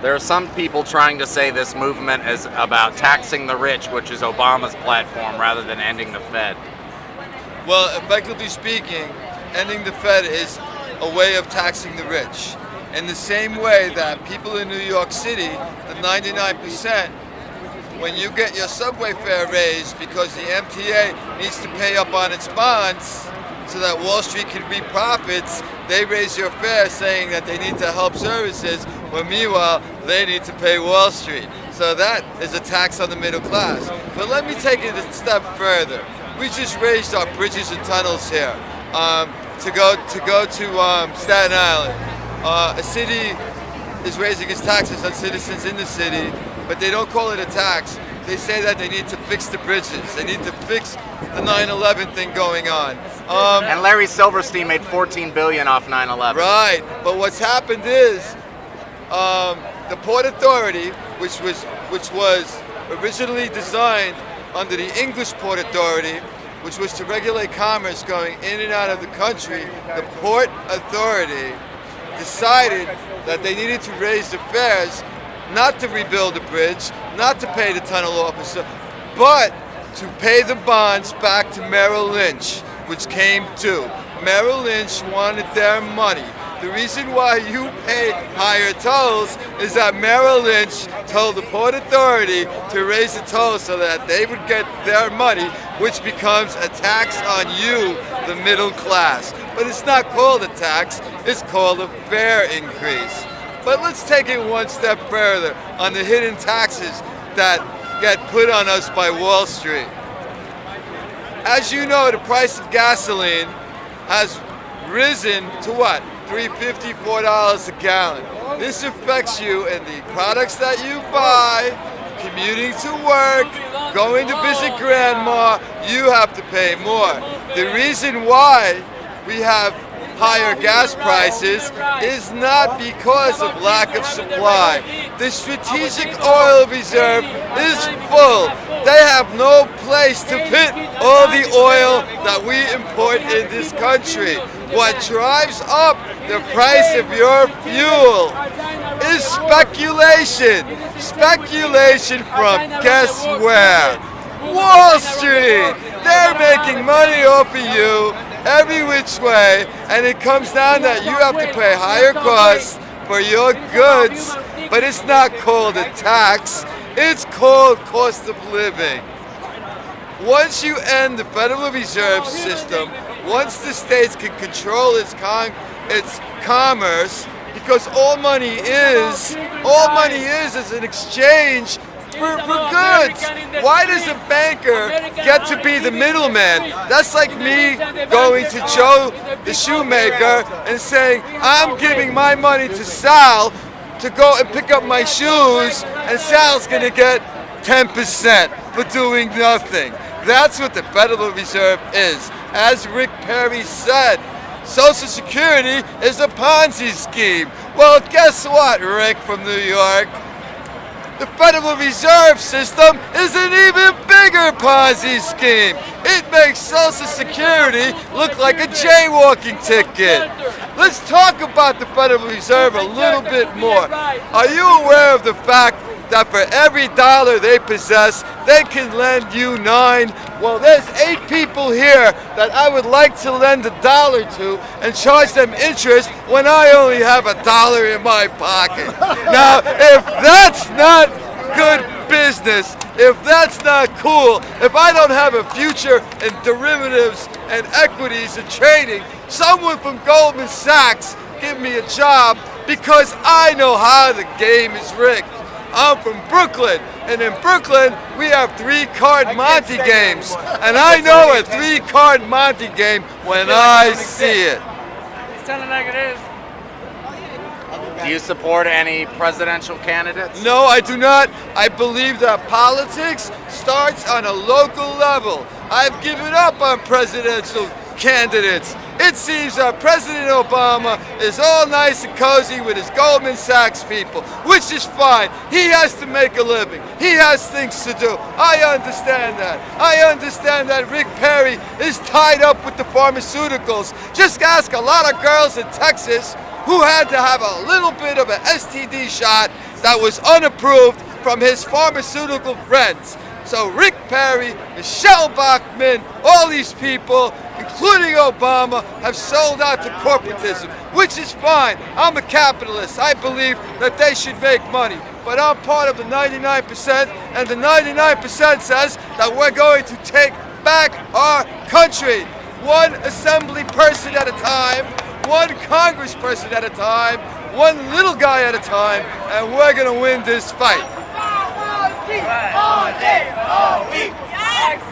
There are some people trying to say this movement is about taxing the rich, which is Obama's platform, rather than ending the Fed. Well, effectively speaking, ending the Fed is a way of taxing the rich. In the same way that people in New York City, the 99%, when you get your subway fare raised because the MTA needs to pay up on its bonds so that Wall Street can reap profits, they raise your fare saying that they need to help services, when meanwhile, they need to pay Wall Street. So that is a tax on the middle class. But let me take it a step further. We just raised our bridges and tunnels here to go to Staten Island. A city is raising its taxes on citizens in the city, but they don't call it a tax. They say that they need to fix the bridges. They need to fix the 9/11 thing going on. And Larry Silverstein made $14 billion off 9/11. Right, but what's happened is the Port Authority, which was originally designed under the English Port Authority, which was to regulate commerce going in and out of the country, the Port Authority decided that they needed to raise the fares, not to rebuild the bridge, not to pay the tunnel officer, but to pay the bonds back to Merrill Lynch, which came due. Merrill Lynch wanted their money. The reason why you pay higher tolls is that Merrill Lynch told the Port Authority to raise the tolls so that they would get their money, which becomes a tax on you, the middle class. But it's not called a tax, it's called a fare increase. But let's take it one step further on the hidden taxes that get put on us by Wall Street. As you know, the price of gasoline has risen to what? $3.50, $4 a gallon. This affects you in the products that you buy, commuting to work, going to visit grandma, you have to pay more. The reason why we have higher gas prices is not because of lack of supply. The strategic oil reserve is full. They have no place to put all the oil that we import in this country. What drives up the price of your fuel is speculation. Speculation from guess where? Wall Street. They're making money off of you every which way, and it comes down that you have to pay higher costs for your goods, but it's not called a tax, it's called cost of living. Once you end the Federal Reserve System, once the states can control its commerce, because all money is an exchange for goods. Why does a banker get to be the middleman? That's like me going to Joe the shoemaker and saying, I'm giving my money to Sal to go and pick up my shoes, and Sal's gonna get 10% for doing nothing. That's what the Federal Reserve is. As Rick Perry said, Social Security is a Ponzi scheme. Well, guess what, Rick from New York? The Federal Reserve System is an even bigger Ponzi scheme. It makes Social Security look like a jaywalking ticket. Let's talk about the Federal Reserve a little bit more. Are you aware of the fact that for every dollar they possess, they can lend you 9? Well, there's 8 people here that I would like to lend $1 to and charge them interest when I only have $1 in my pocket. Now, if that's not good business, if that's not cool, if I don't have a future in derivatives and equities and trading, someone from Goldman Sachs give me a job, because I know how the game is rigged. I'm from Brooklyn, and in Brooklyn we have 3-card Monte games, and I know a 3-card Monte game when I see it. It's telling like it is. Do you support any presidential candidates? No, I do not. I believe that politics starts on a local level. I've given up on presidential candidates. It seems that President Obama is all nice and cozy with his Goldman Sachs people, which is fine. He has to make a living. He has things to do. I understand that. I understand that Rick Perry is tied up with the pharmaceuticals. Just ask a lot of girls in Texas who had to have a little bit of an STD shot that was unapproved from his pharmaceutical friends. So Rick Perry, Michelle Bachmann, all these people, including Obama, have sold out to corporatism, which is fine. I'm a capitalist. I believe that they should make money. But I'm part of the 99%, and the 99% says that we're going to take back our country. One assembly person at a time, one congressperson at a time, one little guy at a time, and we're going to win this fight. All day, all week. Yes.